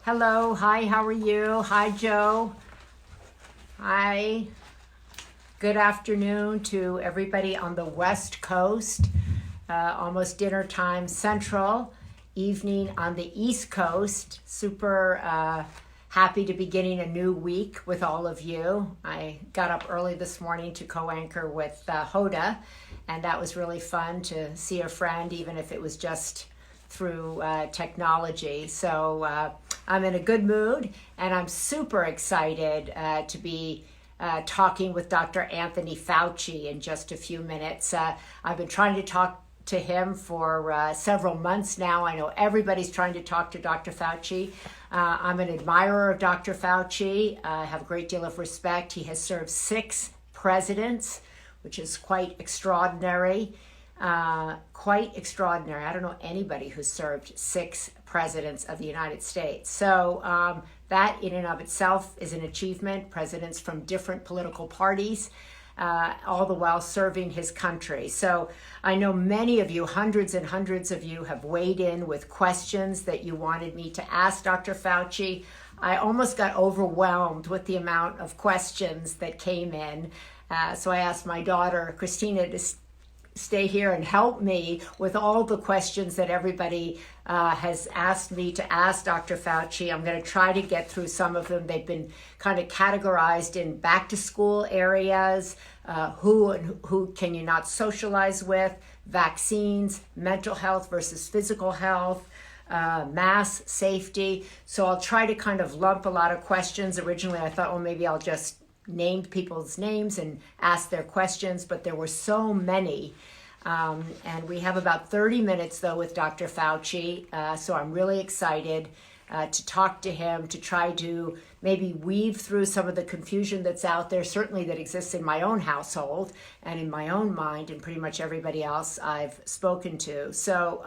Hello, hi, how are you? Hi, Joe. Hi. Good afternoon to everybody on the West Coast. Almost dinner time central, evening on the East Coast. Super happy to be beginning a new week with all of you. I got up early this morning to co-anchor with Hoda, and that was really fun to see a friend, even if it was just through technology. So I'm in a good mood, and I'm super excited to be talking with Dr. Anthony Fauci in just a few minutes. I've been trying to talk to him for several months now. I know everybody's trying to talk to Dr. Fauci. I'm an admirer of Dr. Fauci. I have a great deal of respect. He has served 6 presidents, which is quite extraordinary. Quite extraordinary. I don't know anybody who's served 6 presidents of the United States. So that in and of itself is an achievement. Presidents from different political parties, all the while serving his country. So I know many of you, hundreds and hundreds of you, have weighed in with questions that you wanted me to ask Dr. Fauci. I almost got overwhelmed with the amount of questions that came in. So I asked my daughter, Christina, to stay here and help me with all the questions that everybody has asked me to ask Dr. Fauci. I'm going to try to get through some of them. They've been kind of categorized in back to school areas, who can you not socialize with, vaccines, mental health versus physical health, mass safety. So I'll try to kind of lump a lot of questions. Originally, I thought, well, maybe I'll just named people's names and asked their questions, but there were so many. And we have about 30 minutes though with Dr. Fauci. So I'm really excited to talk to him, to try to maybe weave through some of the confusion that's out there, certainly that exists in my own household and in my own mind and pretty much everybody else I've spoken to. So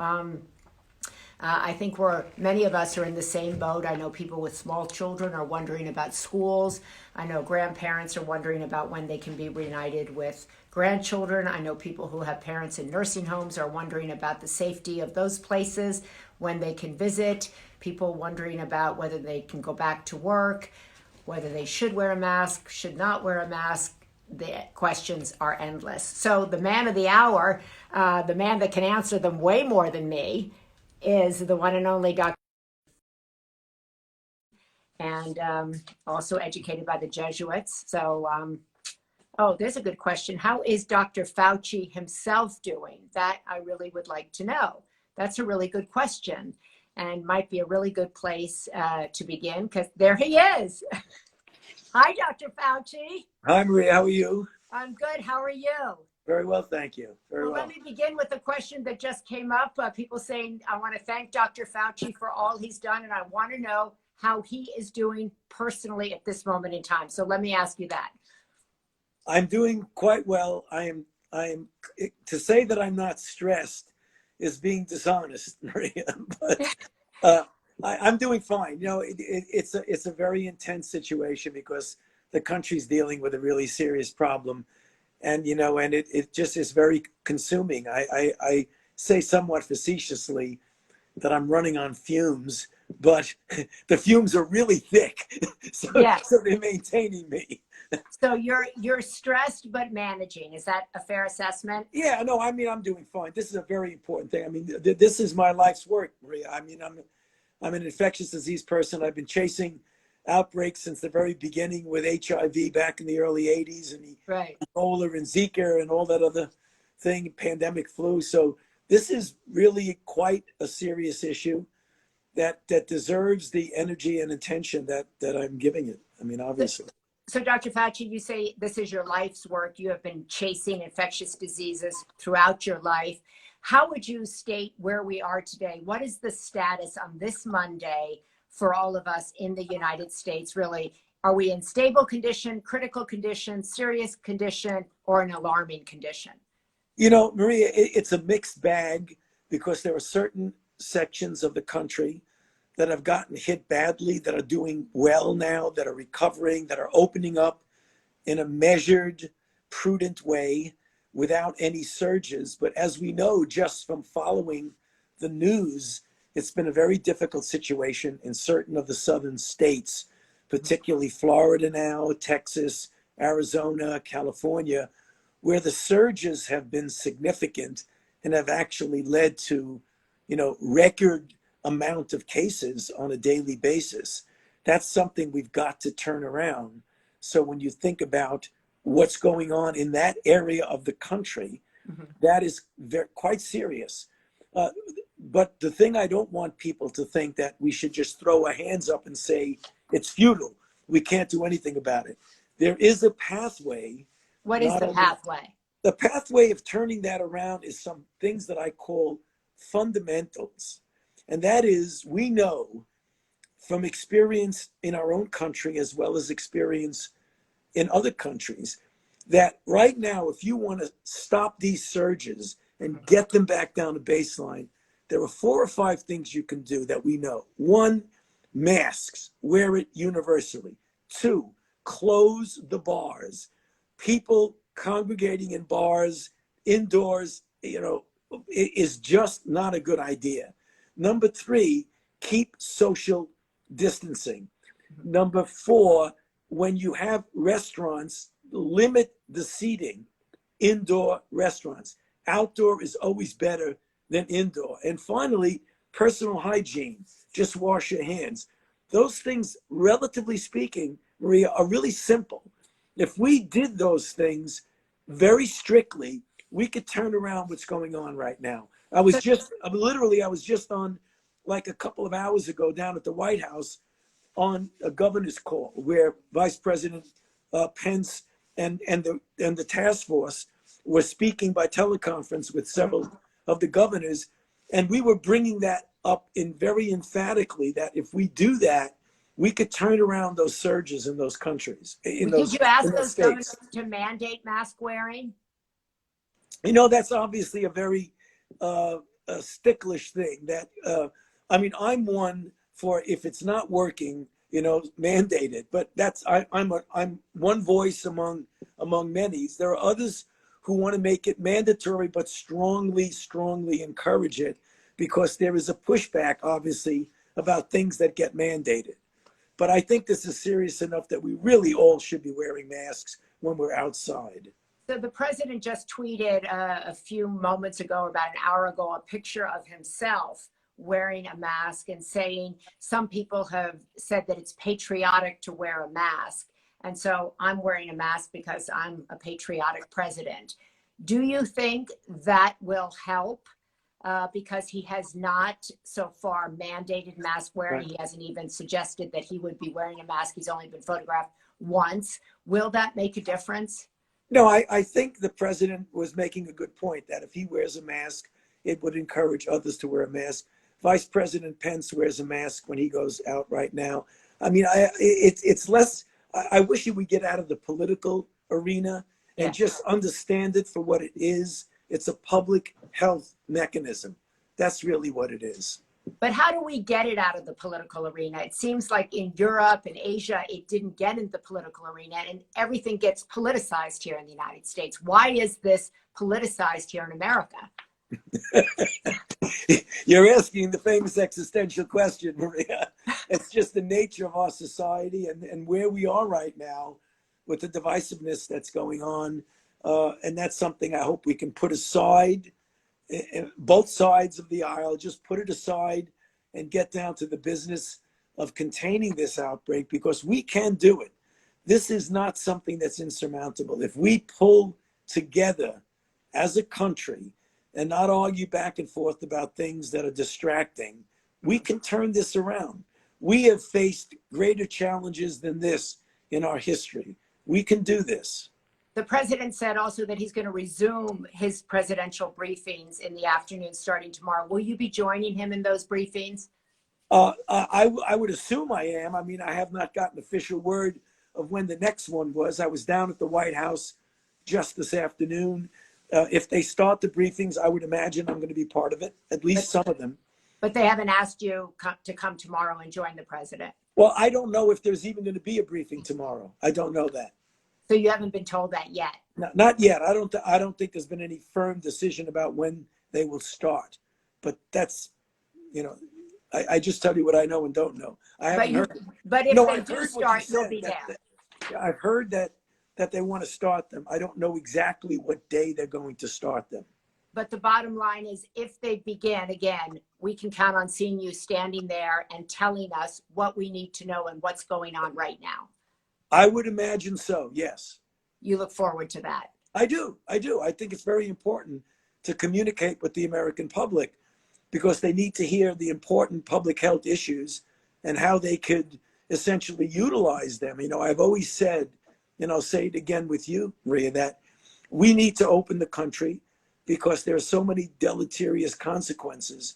I think many of us are in the same boat. I know people with small children are wondering about schools. I know grandparents are wondering about when they can be reunited with grandchildren. I know people who have parents in nursing homes are wondering about the safety of those places when they can visit. People wondering about whether they can go back to work, whether they should wear a mask, should not wear a mask. The questions are endless. So the man of the hour, the man that can answer them way more than me, is the one and only Dr. and also educated by the Jesuits. So, there's a good question. How is Dr. Fauci himself doing? That I really would like to know. That's a really good question and might be a really good place to begin because there he is. Hi, Dr. Fauci. Hi, Maria. How are you? I'm good. How are you? Very well, thank you. Very well. Let me begin with a question that just came up. People saying, I want to thank Dr. Fauci for all he's done, and I want to know how he is doing personally at this moment in time. So let me ask you that. I'm doing quite well. I am. To say that I'm not stressed is being dishonest, Maria. But I'm doing fine. You know, it's a very intense situation because the country's dealing with a really serious problem. And, you know, and it just is very consuming. I say somewhat facetiously that I'm running on fumes, but the fumes are really thick. So, Yes. so they're maintaining me. So you're stressed, but managing. Is that a fair assessment? Yeah, no, I mean, I'm doing fine. This is a very important thing. I mean, this is my life's work, Maria. I mean, I'm an infectious disease person. I've been chasing outbreaks since the very beginning with HIV back in the early 80s and right. molar and zika and all that other thing, pandemic flu. So this is really quite a serious issue that deserves the energy and attention that I'm giving it. I mean, obviously. So Dr. Fauci, you say this is your life's work. You have been chasing infectious diseases throughout your life. How would you state where we are today? What is the status on this Monday for all of us in the United States, really? Are we in stable condition, critical condition, serious condition, or an alarming condition? You know, Maria, it's a mixed bag because there are certain sections of the country that have gotten hit badly, that are doing well now, that are recovering, that are opening up in a measured, prudent way without any surges. But as we know, just from following the news, It's been a very difficult situation in certain of the southern states, particularly Florida now, Texas, Arizona, California, where the surges have been significant and have actually led to, record amount of cases on a daily basis. That's something we've got to turn around. So when you think about what's going on in that area of the country, that is quite serious. But the thing I don't want people to think that we should just throw our hands up and say it's futile. We can't do anything about it. There is a pathway. What is the pathway? The pathway of turning that around is some things that I call fundamentals. And that is, we know from experience in our own country as well as experience in other countries that right now, if you want to stop these surges and get them back down to baseline, there are 4 or 5 things you can do that we know. 1, masks, wear it universally. 2, close the bars. People congregating in bars, indoors, is just not a good idea. Number 3, keep social distancing. Number 4, when you have restaurants, limit the seating. Indoor restaurants. Outdoor is always better than indoor. And finally, personal hygiene. Just wash your hands. Those things, relatively speaking, Maria, are really simple. If we did those things very strictly, we could turn around what's going on right now. I was just on, like a couple of hours ago down at the White House on a governor's call where Vice President Pence and the task force were speaking by teleconference with several of the governors, and we were bringing that up in very emphatically that if we do that, we could turn around those surges in those countries. Did you ask those governors to mandate mask wearing? That's obviously a very sticklish thing. That I'm one for, if it's not working, mandate it. But I'm one voice among many. There are others who want to make it mandatory, but strongly encourage it, because there is a pushback, obviously, about things that get mandated. But I think this is serious enough that we really all should be wearing masks when we're outside. So the president just tweeted a few moments ago, about an hour ago, a picture of himself wearing a mask and saying some people have said that it's patriotic to wear a mask. And so I'm wearing a mask because I'm a patriotic president. Do you think that will help? Because he has not so far mandated mask wearing. Right. He hasn't even suggested that he would be wearing a mask. He's only been photographed once. Will that make a difference? No, I think the president was making a good point that if he wears a mask, it would encourage others to wear a mask. Vice President Pence wears a mask when he goes out right now. I mean, it's less, I wish he would get out of the political arena and just understand it for what it is. It's a public health mechanism. That's really what it is. But how do we get it out of the political arena? It seems like in Europe and Asia, it didn't get into the political arena, and everything gets politicized here in the United States. Why is this politicized here in America? You're asking the famous existential question, Maria. It's just the nature of our society and where we are right now with the divisiveness that's going on. And that's something I hope we can put aside, both sides of the aisle, just put it aside and get down to the business of containing this outbreak, because we can do it. This is not something that's insurmountable. If we pull together as a country and not argue back and forth about things that are distracting, we can turn this around. We have faced greater challenges than this in our history. We can do this. The president said also that he's going to resume his presidential briefings in the afternoon starting tomorrow. Will you be joining him in those briefings? I would assume I am. I mean, I have not gotten official word of when the next one was. I was down at the White House just this afternoon. If they start the briefings, I would imagine I'm going to be part of it, at least some of them. But they haven't asked you to come tomorrow and join the president? Well, I don't know if there's even going to be a briefing tomorrow. I don't know that. So you haven't been told that yet? No, not yet. I don't think there's been any firm decision about when they will start. But that's, I just tell you what I know and don't know. I haven't heard. But if No, they I've do heard what you start, you'll said. be there. I've heard that they want to start them. I don't know exactly what day they're going to start them. But the bottom line is, if they begin again, we can count on seeing you standing there and telling us what we need to know and what's going on right now. I would imagine so, yes. You look forward to that. I do. I think it's very important to communicate with the American public because they need to hear the important public health issues and how they could essentially utilize them. You know, I've always said, and I'll say it again with you, Maria, that we need to open the country because there are so many deleterious consequences,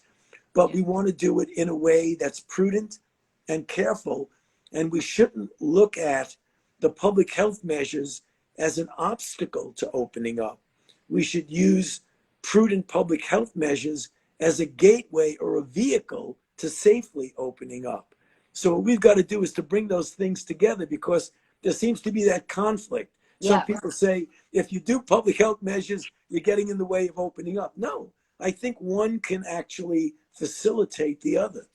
but we want to do it in a way that's prudent and careful. And we shouldn't look at the public health measures as an obstacle to opening up. We should use prudent public health measures as a gateway or a vehicle to safely opening up. So what we've got to do is to bring those things together because there seems to be that conflict. Some people say, if you do public health measures, you're getting in the way of opening up. No, I think one can actually facilitate the other.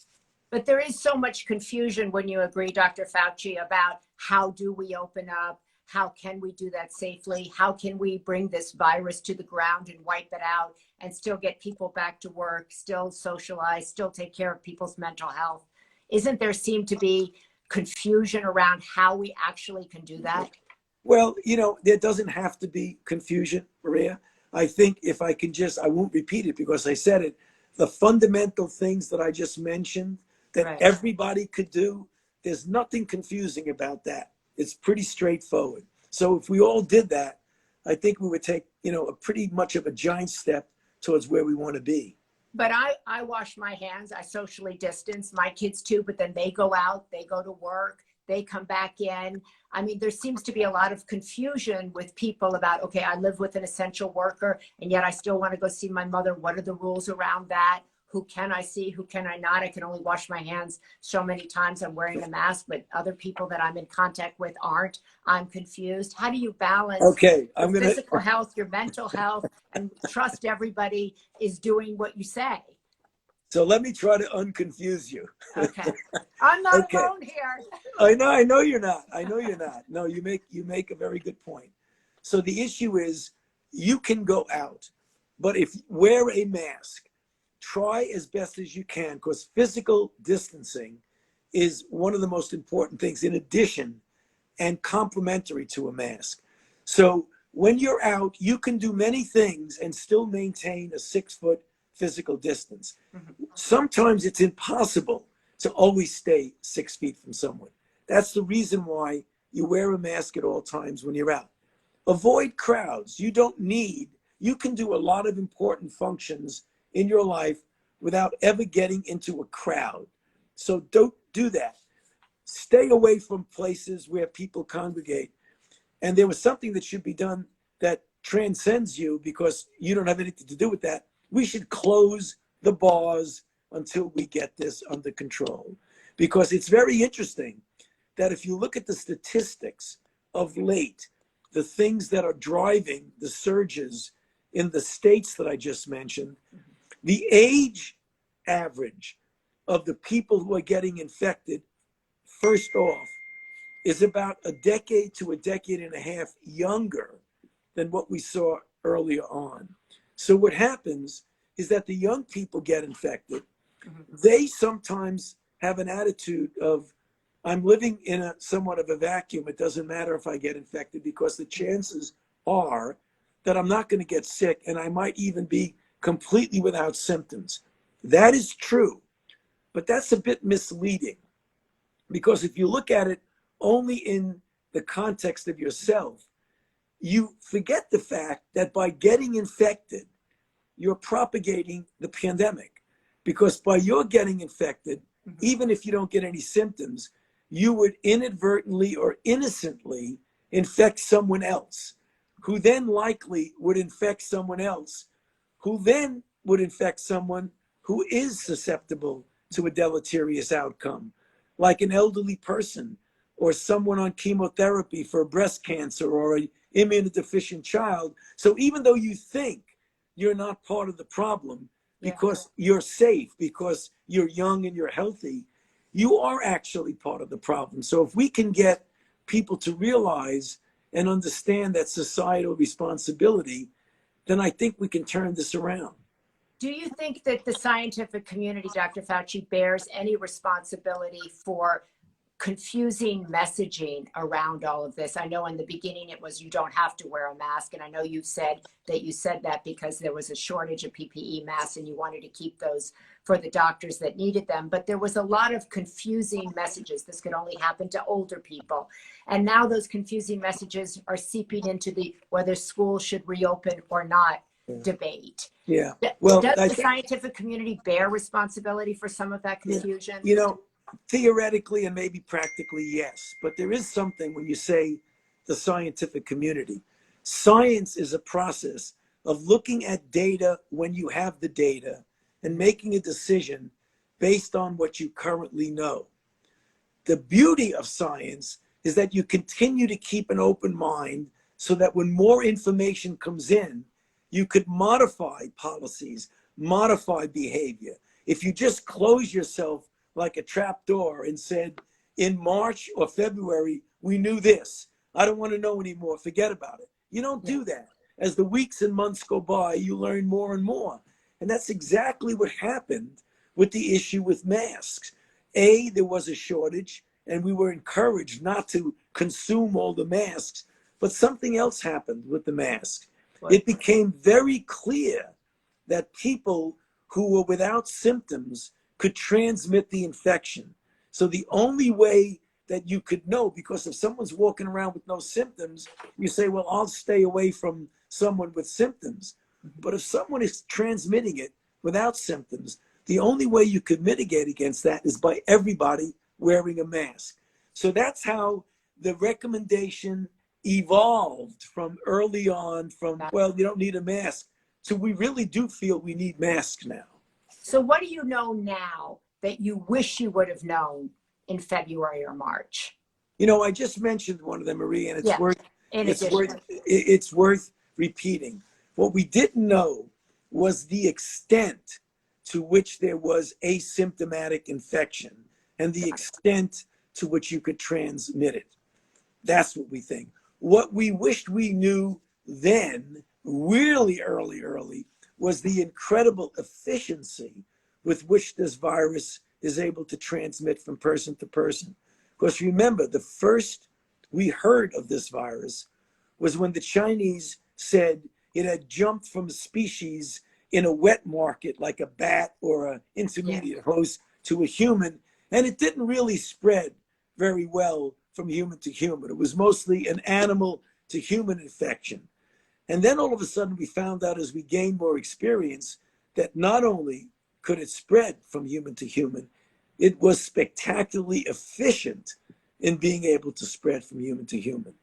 But there is so much confusion, when you agree, Dr. Fauci, about how do we open up? How can we do that safely? How can we bring this virus to the ground and wipe it out and still get people back to work, still socialize, still take care of people's mental health? Isn't there seem to be confusion around how we actually can do that? Well, you know, there doesn't have to be confusion, Maria. I think if I can just, I won't repeat it because I said it, the fundamental things that I just mentioned that everybody could do, there's nothing confusing about that. It's pretty straightforward. So if we all did that, I think we would take, you know, a pretty much of a giant step towards where we want to be. But I wash my hands, I socially distance, my kids too, but then they go out, they go to work, they come back in. I mean, there seems to be a lot of confusion with people about, okay, I live with an essential worker and yet I still want to go see my mother. What are the rules around that? Who can I see? Who can I not? I can only wash my hands so many times. I'm wearing a mask, but other people that I'm in contact with aren't. I'm confused. How do you balance your physical health, your mental health, and trust everybody is doing what you say? So let me try to unconfuse you. Okay. I'm not alone here. I know you're not. I know you're not. No, you make a very good point. So the issue is you can go out, but if wear a mask, try as best as you can, because physical distancing is one of the most important things in addition and complementary to a mask. So when you're out, you can do many things and still maintain a 6-foot physical distance. Sometimes it's impossible to always stay 6 feet from someone. That's the reason why you wear a mask at all times when you're out. Avoid crowds. You can do a lot of important functions in your life without ever getting into a crowd. So don't do that. Stay away from places where people congregate. And there was something that should be done that transcends you because you don't have anything to do with that. We should close the bars until we get this under control. Because it's very interesting that if you look at the statistics of late, the things that are driving the surges in the states that I just mentioned, the age average of the people who are getting infected, first off, is about a decade to a decade and a half younger than what we saw earlier on. So what happens is that the young people get infected. They sometimes have an attitude of, I'm living in a somewhat of a vacuum. It doesn't matter if I get infected because the chances are that I'm not going to get sick and I might even be completely without symptoms. That is true, but that's a bit misleading because if you look at it only in the context of yourself, you forget the fact that by getting infected, you're propagating the pandemic. Because by your getting infected, even if you don't get any symptoms, you would inadvertently or innocently infect someone else, who then likely would infect someone else, who then would infect someone who is susceptible to a deleterious outcome, like an elderly person or someone on chemotherapy for breast cancer or an immunodeficient child. So even though you think you're not part of the problem, Yeah. because you're safe, because you're young and you're healthy, you are actually part of the problem. So if we can get people to realize and understand that societal responsibility, then I think we can turn this around. Do you think that the scientific community, Dr. Fauci, bears any responsibility for confusing messaging around all of this? I know in the beginning it was you don't have to wear a mask, and I know you said that because there was a shortage of PPE masks and you wanted to keep those for the doctors that needed them, but there was a lot of confusing messages. This could only happen to older people, and now those confusing messages are seeping into the whether schools should reopen or not debate. Yeah. Well, Does the scientific community bear responsibility for some of that confusion? you know, theoretically and maybe practically, yes. But there is something when you say the scientific community. Science is a process of looking at data when you have the data and making a decision based on what you currently know. The beauty of science is that you continue to keep an open mind so that when more information comes in, you could modify policies, modify behavior. If you just close yourself like a trap door and said, in March or February, we knew this. I don't want to know anymore. Forget about it. You don't do that. As the weeks and months go by, you learn more and more. And that's exactly what happened with the issue with masks. There was a shortage, and we were encouraged not to consume all the masks, but something else happened with the mask. It became very clear that people who were without symptoms could transmit the infection. So the only way that you could know, because if someone's walking around with no symptoms, you say, well, I'll stay away from someone with symptoms. But if someone is transmitting it without symptoms, the only way you could mitigate against that is by everybody wearing a mask. So that's how the recommendation evolved from early on from, well, you don't need a mask, to we really do feel we need masks now. So what do you know now that you wish you would have known in February or March? You know, I just mentioned one of them, Marie, and it's worth repeating. What we didn't know was the extent to which there was asymptomatic infection and the extent to which you could transmit it. That's what we think. What we wished we knew then, really early, was the incredible efficiency with which this virus is able to transmit from person to person. Because remember, the first we heard of this virus was when the Chinese said it had jumped from a species in a wet market, like a bat or an intermediate host, to a human, and it didn't really spread very well from human to human. It was mostly an animal to human infection. And then all of a sudden we found out as we gained more experience that not only could it spread from human to human, it was spectacularly efficient in being able to spread from human to human.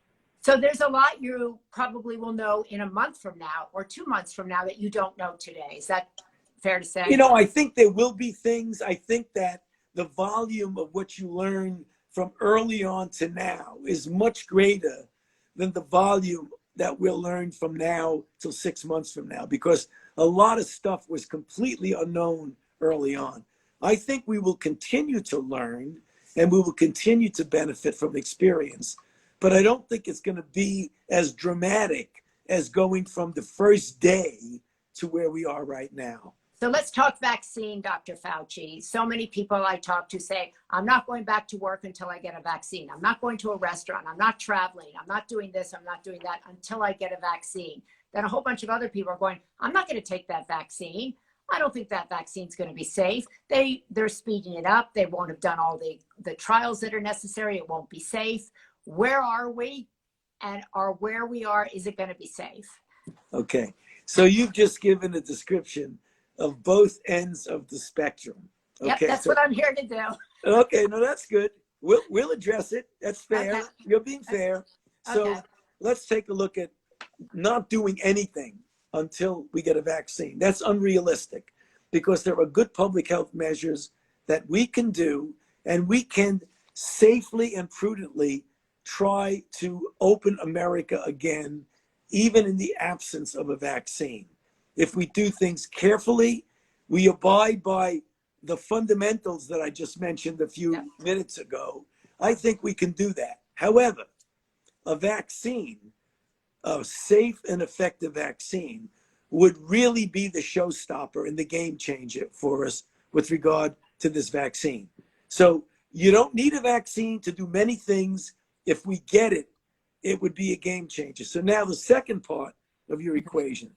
So there's a lot you probably will know in a month from now or 2 months from now that you don't know today. Is that fair to say? You know, I think there will be things. I think that the volume of what you learn from early on to now is much greater than the volume that we'll learn from now till 6 months from now, because a lot of stuff was completely unknown early on. I think we will continue to learn and we will continue to benefit from experience, but I don't think it's going to be as dramatic as going from the first day to where we are right now. So let's talk vaccine, Dr. Fauci. So many people I talk to say, I'm not going back to work until I get a vaccine. I'm not going to a restaurant. I'm not traveling. I'm not doing this. I'm not doing that until I get a vaccine. Then a whole bunch of other people are going, I'm not going to take that vaccine. I don't think that vaccine's going to be safe. They're speeding it up. They won't have done all the trials that are necessary. It won't be safe. Where are we? And where we are, is it going to be safe? Okay. So you've just given a description of both ends of the spectrum. Okay, yep, that's what I'm here to do. Okay, no, that's good. We'll address it. That's fair. Okay. You're being fair. So let's take a look at not doing anything until we get a vaccine. That's unrealistic because there are good public health measures that we can do, and we can safely and prudently try to open America again, even in the absence of a vaccine. If we do things carefully, we abide by the fundamentals that I just mentioned a few Yep. minutes ago, I think we can do that. However, a vaccine, a safe and effective vaccine, would really be the showstopper and the game changer for us with regard to this vaccine. So you don't need a vaccine to do many things. If we get it, it would be a game changer. So now the second part of your equation,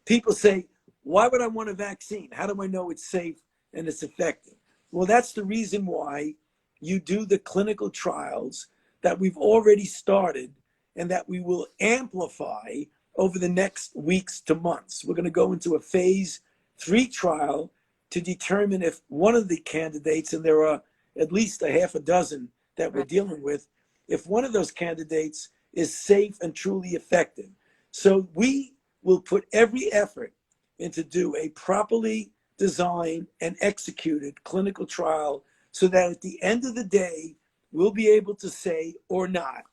people say, why would I want a vaccine? How do I know it's safe and it's effective? Well, that's the reason why you do the clinical trials that we've already started and that we will amplify over the next weeks to months. We're going to go into a phase 3 trial to determine if one of the candidates, and there are at least a half a dozen that we're dealing with, if one of those candidates is safe and truly effective. So we will put every effort into do a properly designed and executed clinical trial so that at the end of the day, we'll be able to say or not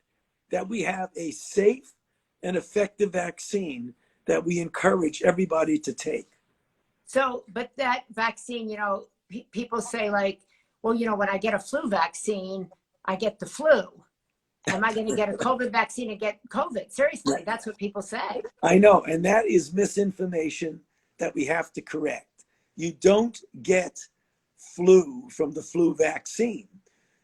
that we have a safe and effective vaccine that we encourage everybody to take. So, but that vaccine, you know, people say like, well, you know, when I get a flu vaccine, I get the flu. Am I going to get a COVID vaccine and get COVID? Seriously, that's what people say. I know, and that is misinformation that we have to correct. You don't get flu from the flu vaccine.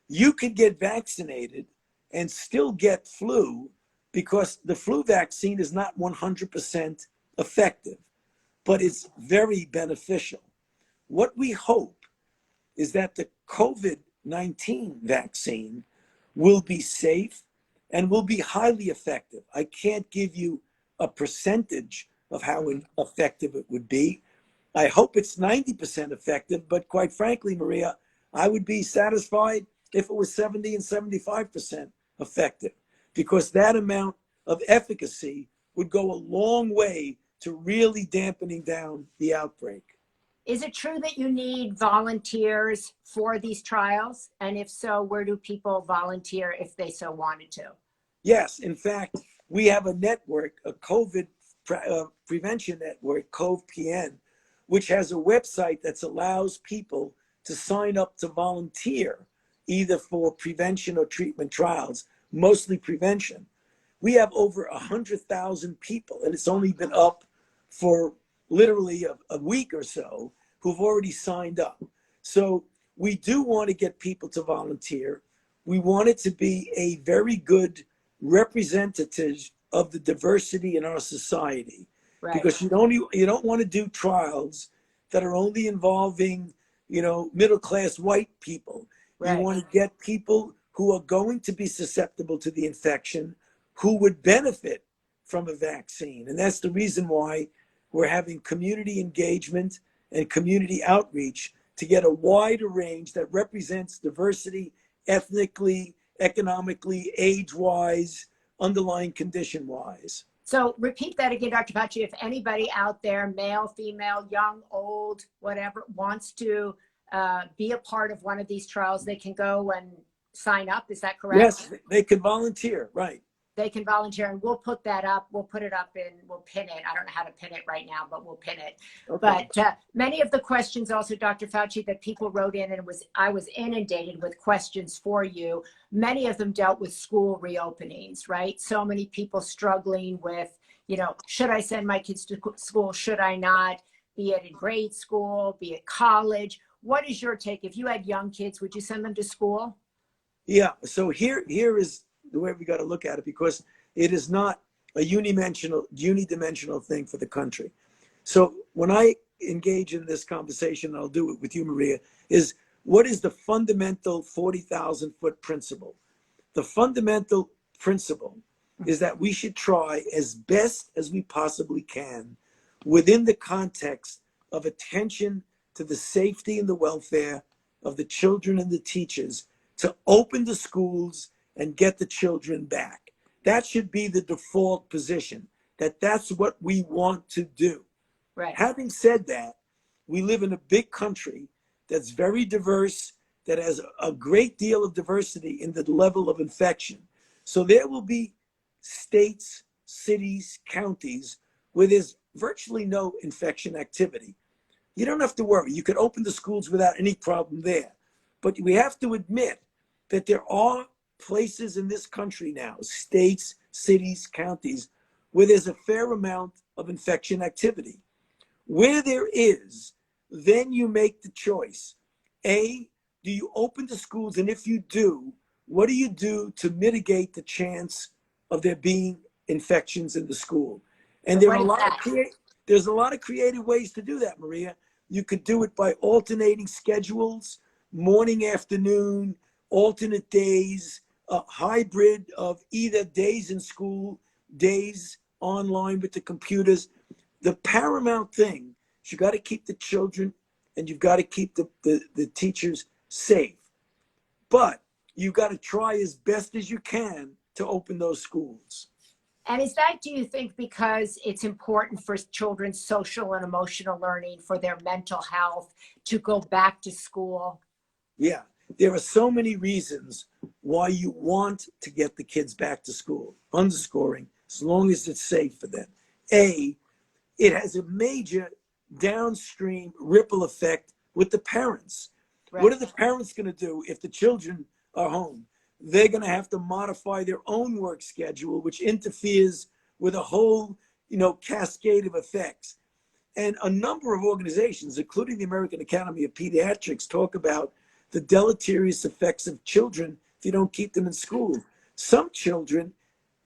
You could get vaccinated and still get flu because the flu vaccine is not 100% effective, but it's very beneficial. What we hope is that the COVID-19 vaccine will be safe and will be highly effective. I can't give you a percentage of how effective it would be. I hope it's 90% effective, but quite frankly, Maria, I would be satisfied if it was 70 and 75% effective, because that amount of efficacy would go a long way to really dampening down the outbreak. Is it true that you need volunteers for these trials? And if so, where do people volunteer if they so wanted to? Yes, in fact, we have a network, a COVID prevention network, COVPN, which has a website that allows people to sign up to volunteer either for prevention or treatment trials, mostly prevention. We have over 100,000 people, and it's only been up for literally a week or so, who've already signed up. So we do want to get people to volunteer. We want it to be a very good representative of the diversity in our society, because you don't want to do trials that are only involving, you know, middle-class white people. You want to get people who are going to be susceptible to the infection, who would benefit from a vaccine. And that's the reason why we're having community engagement and community outreach to get a wider range that represents diversity ethnically, economically, age-wise, underlying condition-wise. So repeat that again, Dr. Patchy. If anybody out there, male, female, young, old, whatever, wants to be a part of one of these trials, they can go and sign up. Is that correct? Yes, they can volunteer, right. They can volunteer, and we'll put that up. We'll put it up and we'll pin it. I don't know how to pin it right now, but we'll pin it. Okay. But many of the questions also, Dr. Fauci, that people wrote in, and I was inundated with questions for you. Many of them dealt with school reopenings, right? So many people struggling with, you know, should I send my kids to school? Should I not? Be it in grade school, be it college. What is your take? If you had young kids, would you send them to school? Yeah, so here is the way we got to look at it, because it is not a unidimensional thing for the country. So when I engage in this conversation, I'll do it with you, Maria, is what is the fundamental 40,000 foot principle? The fundamental principle is that we should try as best as we possibly can within the context of attention to the safety and the welfare of the children and the teachers to open the schools and get the children back. That should be the default position, that's what we want to do. Right. Having said that, we live in a big country that's very diverse, that has a great deal of diversity in the level of infection. So there will be states, cities, counties where there's virtually no infection activity. you don't have to worry. You could open the schools without any problem there. But we have to admit that there are places in this country now, states, cities, counties, where there's a fair amount of infection activity. Where there is, then you make the choice. A, do you open the schools? And if you do, what do you do to mitigate the chance of there being infections in the school? And there's a lot of creative ways to do that, Maria. You could do it by alternating schedules, morning, afternoon, alternate days, a hybrid of either days in school, days online with the computers. The paramount thing is you got to keep the children and you've got to keep the teachers safe. But you got to try as best as you can to open those schools. And is that, do you think, because it's important for children's social and emotional learning, for their mental health, to go back to school? Yeah, there are so many reasons why you want to get the kids back to school, underscoring, as long as it's safe for them. A, it has a major downstream ripple effect with the parents. Right. What are the parents going to do if the children are home? They're going to have to modify their own work schedule, which interferes with a whole, cascade of effects. And a number of organizations, including the American Academy of Pediatrics, talk about the deleterious effects of children if you don't keep them in school. Some children,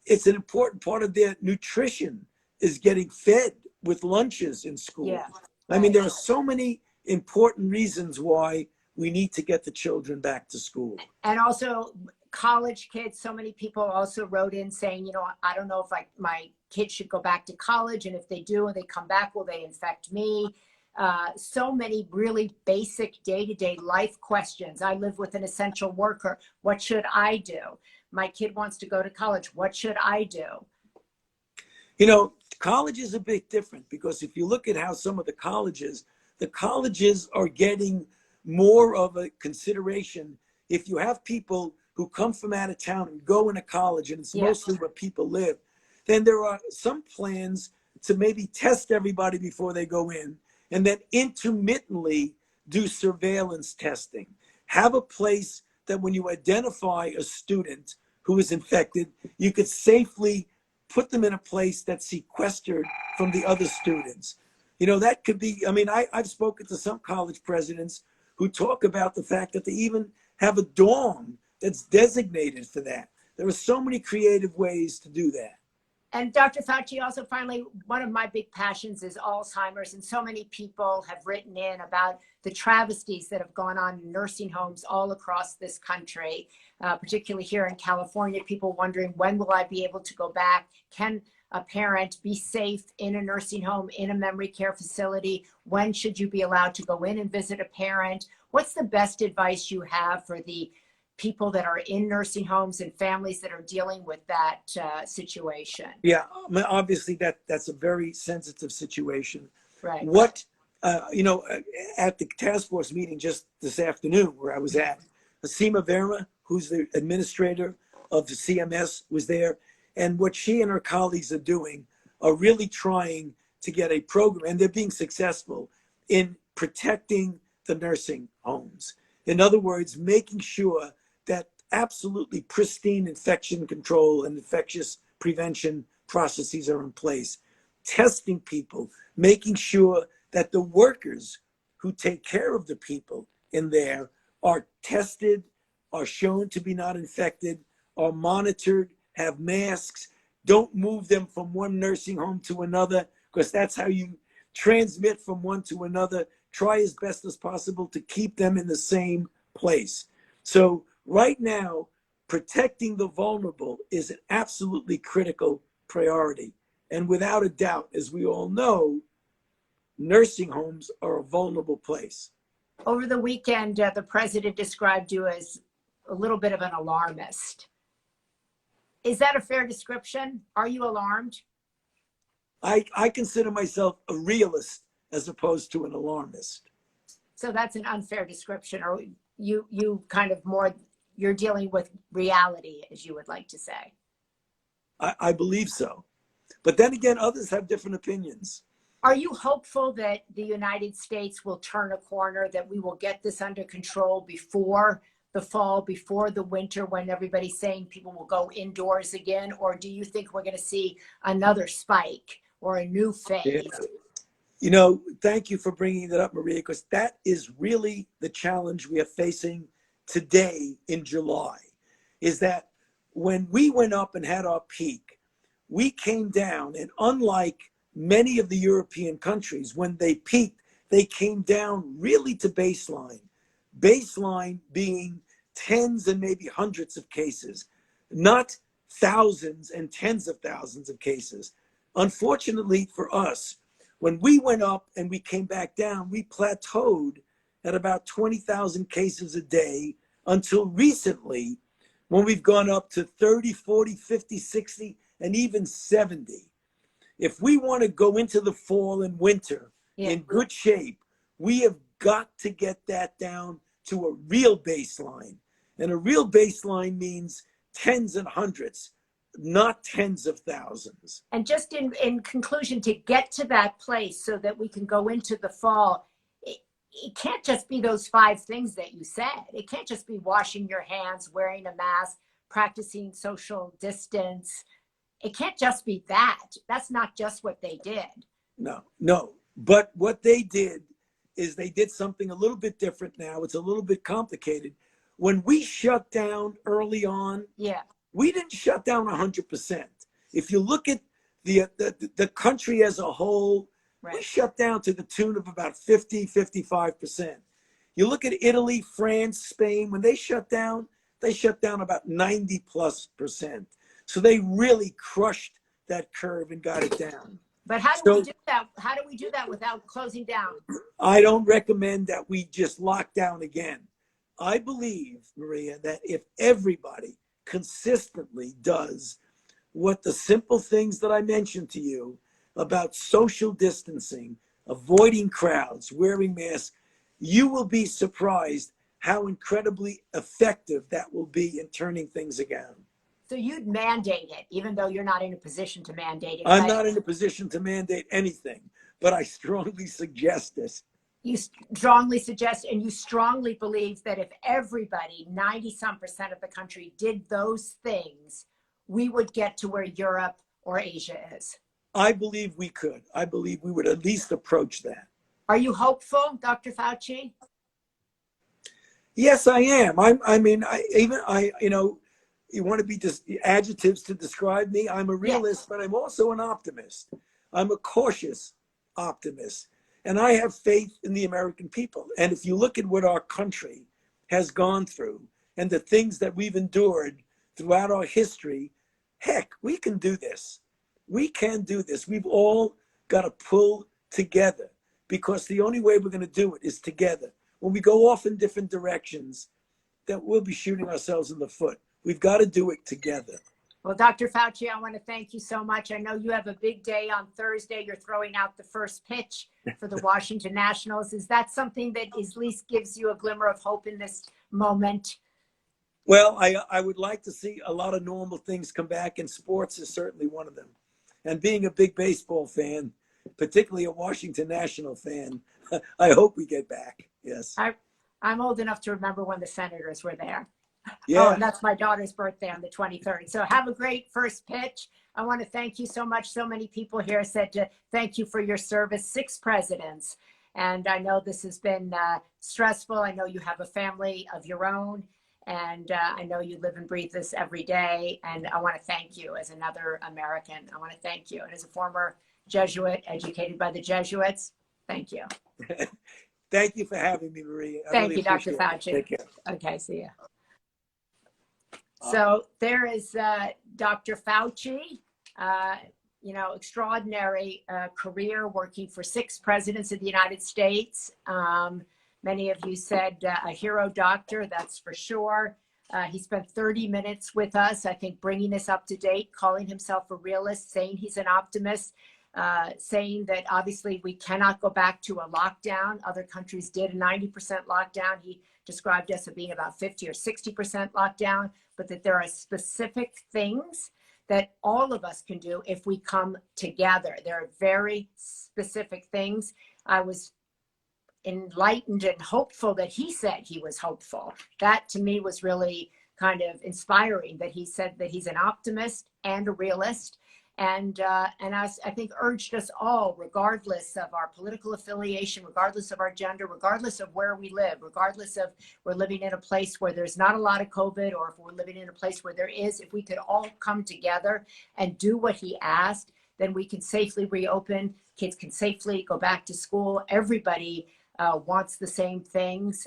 it's an important part of their nutrition is getting fed with lunches in school. Yeah. I mean, there are so many important reasons why we need to get the children back to school. And also college kids, so many people also wrote in saying, I don't know if my kids should go back to college, and if they do and they come back, will they infect me? So many really basic day-to-day life questions. I live with an essential worker. What should I do? My kid wants to go to college. What should I do? College is a bit different, because if you look at how some of the colleges are getting more of a consideration. If you have people who come from out of town and go into college, and it's mostly where people live, then there are some plans to maybe test everybody before they go in, and then intermittently do surveillance testing. Have a place that when you identify a student who is infected, you could safely put them in a place that's sequestered from the other students. That could be, I've spoken to some college presidents who talk about the fact that they even have a dorm that's designated for that. There are so many creative ways to do that. And Dr. Fauci, also finally, one of my big passions is Alzheimer's. And so many people have written in about the travesties that have gone on in nursing homes all across this country, particularly here in California. People wondering, when will I be able to go back? Can a parent be safe in a nursing home, in a memory care facility? When should you be allowed to go in and visit a parent? What's the best advice you have for the people that are in nursing homes and families that are dealing with that situation? Yeah, obviously that's a very sensitive situation. Right. What, at the task force meeting just this afternoon where I was at, Asima Verma, who's the administrator of the CMS, was there. And what she and her colleagues are doing are really trying to get a program, and they're being successful in protecting the nursing homes. In other words, making sure that absolutely pristine infection control and infectious prevention processes are in place. Testing people, making sure that the workers who take care of the people in there are tested, are shown to be not infected, are monitored, have masks, don't move them from one nursing home to another, because that's how you transmit from one to another. Try as best as possible to keep them in the same place. So right now, protecting the vulnerable is an absolutely critical priority. And without a doubt, as we all know, nursing homes are a vulnerable place. Over the weekend, the president described you as a little bit of an alarmist. Is that a fair description? Are you alarmed? I consider myself a realist as opposed to an alarmist. So that's an unfair description, or you kind of more, you're dealing with reality, as you would like to say. I believe so. But then again, others have different opinions. Are you hopeful that the United States will turn a corner, that we will get this under control before the fall, before the winter, when everybody's saying people will go indoors again? Or do you think we're going to see another spike or a new phase? Yeah. Thank you for bringing that up, Maria, because that is really the challenge we are facing today in July, is that when we went up and had our peak, we came down, and unlike many of the European countries, when they peaked, they came down really to baseline. Baseline being tens and maybe hundreds of cases, not thousands and tens of thousands of cases. Unfortunately for us, when we went up and we came back down, we plateaued at about 20,000 cases a day until recently, when we've gone up to 30, 40, 50, 60, and even 70. If we want to go into the fall and winter in good shape, we have got to get that down to a real baseline. And a real baseline means tens and hundreds, not tens of thousands. And just in conclusion, to get to that place so that we can go into the fall, it can't just be those 5 things that you said. It can't just be washing your hands, wearing a mask, practicing social distance. It can't just be that. That's not just what they did. No. But what they did is they did something a little bit different now. It's a little bit complicated. When we shut down early on, we didn't shut down 100%. If you look at the country as a whole, we shut down to the tune of about 50, 55%. You look at Italy, France, Spain, when they shut down about 90+%. So they really crushed that curve and got it down. But how do we do that? How do we do that without closing down? I don't recommend that we just lock down again. I believe, Maria, that if everybody consistently does what the simple things that I mentioned to you about social distancing, avoiding crowds, wearing masks, you will be surprised how incredibly effective that will be in turning things again. So you'd mandate it, even though you're not in a position to mandate it. I'm not in a position to mandate anything, but I strongly suggest this. You strongly suggest, and you strongly believe that if everybody, 90-some% of the country, did those things, we would get to where Europe or Asia is. I believe we could. I believe we would at least approach that. Are you hopeful, Dr. Fauci? Yes, I am. You want to be adjectives to describe me. I'm a realist, but I'm also an optimist. I'm a cautious optimist. And I have faith in the American people. And if you look at what our country has gone through and the things that we've endured throughout our history, heck, we can do this. We can do this. We've all got to pull together, because the only way we're going to do it is together. When we go off in different directions, that we'll be shooting ourselves in the foot. We've got to do it together. Well, Dr. Fauci, I want to thank you so much. I know you have a big day on Thursday. You're throwing out the first pitch for the Washington Nationals. Is that something that at least gives you a glimmer of hope in this moment? Well, I would like to see a lot of normal things come back, and sports is certainly one of them. And being a big baseball fan, particularly a Washington National fan, I hope we get back. Yes. I'm old enough to remember when the Senators were there. Yeah. Oh, and that's my daughter's birthday on the 23rd. So have a great first pitch. I want to thank you so much. So many people here said to thank you for your service, 6 presidents. And I know this has been stressful. I know you have a family of your own. And I know you live and breathe this every day. And I want to thank you as another American. I want to thank you. And as a former Jesuit, educated by the Jesuits, thank you. Thank you for having me, Maria. Thank you, Dr. Fauci. Take care. Okay, see you. So there is Dr. Fauci, extraordinary career working for 6 presidents of the United States. Many of you said a hero doctor, that's for sure. He spent 30 minutes with us, I think, bringing us up to date, calling himself a realist, saying he's an optimist, saying that obviously we cannot go back to a lockdown. Other countries did a 90% lockdown. He described us as being about 50 or 60% lockdown, but that there are specific things that all of us can do if we come together. There are very specific things. I was enlightened and hopeful that he said he was hopeful. That to me was really kind of inspiring, that he said that he's an optimist and a realist. And I think urged us all, regardless of our political affiliation, regardless of our gender, regardless of where we live, regardless of we're living in a place where there's not a lot of COVID, or if we're living in a place where there is, if we could all come together and do what he asked, then we can safely reopen. Kids can safely go back to school. Everybody wants the same things.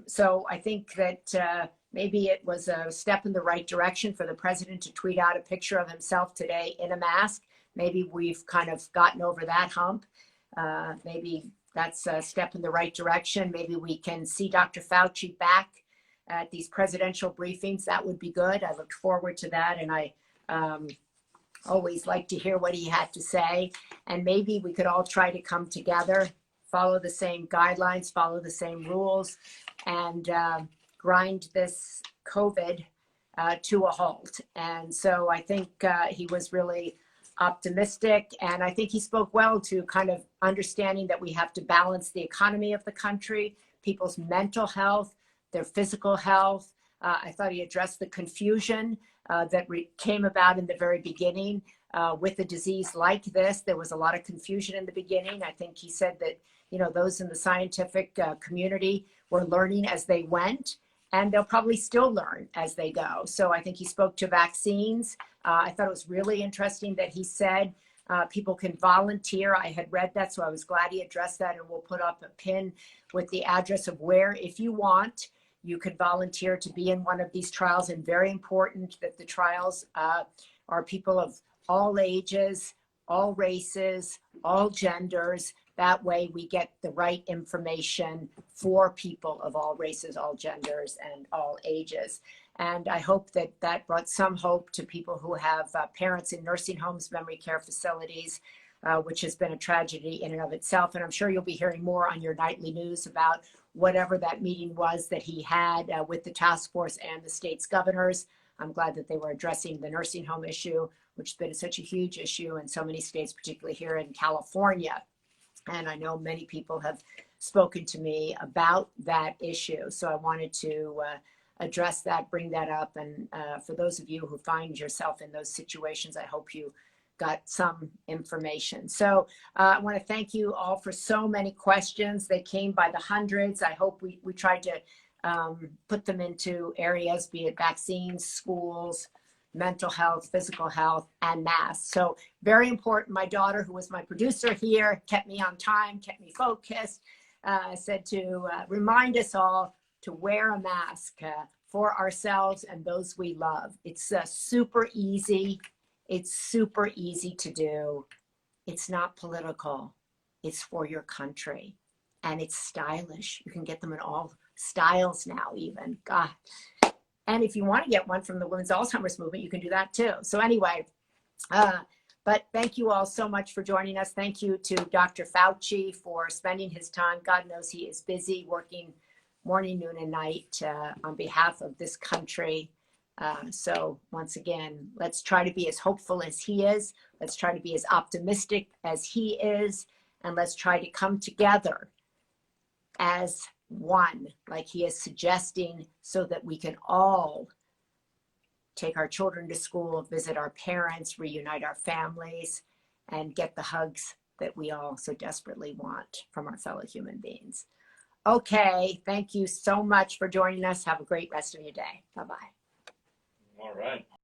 So I think that maybe it was a step in the right direction for the president to tweet out a picture of himself today in a mask. Maybe we've kind of gotten over that hump. Maybe that's a step in the right direction. Maybe we can see Dr. Fauci back at these presidential briefings. That would be good. I looked forward to that, and I always like to hear what he had to say. And maybe we could all try to come together, follow the same guidelines, follow the same rules, and grind this COVID to a halt. And so I think he was really optimistic, and I think he spoke well to kind of understanding that we have to balance the economy of the country, people's mental health, their physical health. I thought he addressed the confusion that came about in the very beginning with a disease like this. There was a lot of confusion in the beginning. I think he said that, you know, those in the scientific community were learning as they went, and they'll probably still learn as they go. So I think he spoke to vaccines. I thought it was really interesting that he said people can volunteer. I had read that, so I was glad he addressed that, and we'll put up a pin with the address of where, if you want, you could volunteer to be in one of these trials. And very important that the trials are people of all ages, all races, all genders. That way we get the right information for people of all races, all genders, and all ages. And I hope that that brought some hope to people who have parents in nursing homes, memory care facilities, which has been a tragedy in and of itself. And I'm sure you'll be hearing more on your nightly news about whatever that meeting was that he had with the task force and the state's governors. I'm glad that they were addressing the nursing home issue, which has been such a huge issue in so many states, particularly here in California. And I know many people have spoken to me about that issue. So I wanted to address that, bring that up. And for those of you who find yourself in those situations, I hope you got some information. So I want to thank you all for so many questions. They came by the hundreds. I hope we tried to put them into areas, be it vaccines, schools, mental health, physical health, and masks. So very important. My daughter, who was my producer here, kept me on time, kept me focused, said to remind us all to wear a mask for ourselves and those we love. It's super easy. It's super easy to do. It's not political. It's for your country. And it's stylish. You can get them in all styles now even. God. And if you want to get one from the Women's Alzheimer's Movement, you can do that too. So anyway, but thank you all so much for joining us. Thank you to Dr. Fauci for spending his time. God knows he is busy working morning, noon, and night on behalf of this country. So once again, let's try to be as hopeful as he is. Let's try to be as optimistic as he is. And let's try to come together as one, like he is suggesting, so that we can all take our children to school, visit our parents, reunite our families, and get the hugs that we all so desperately want from our fellow human beings. Okay, thank you so much for joining us. Have a great rest of your day. Bye-bye. All right.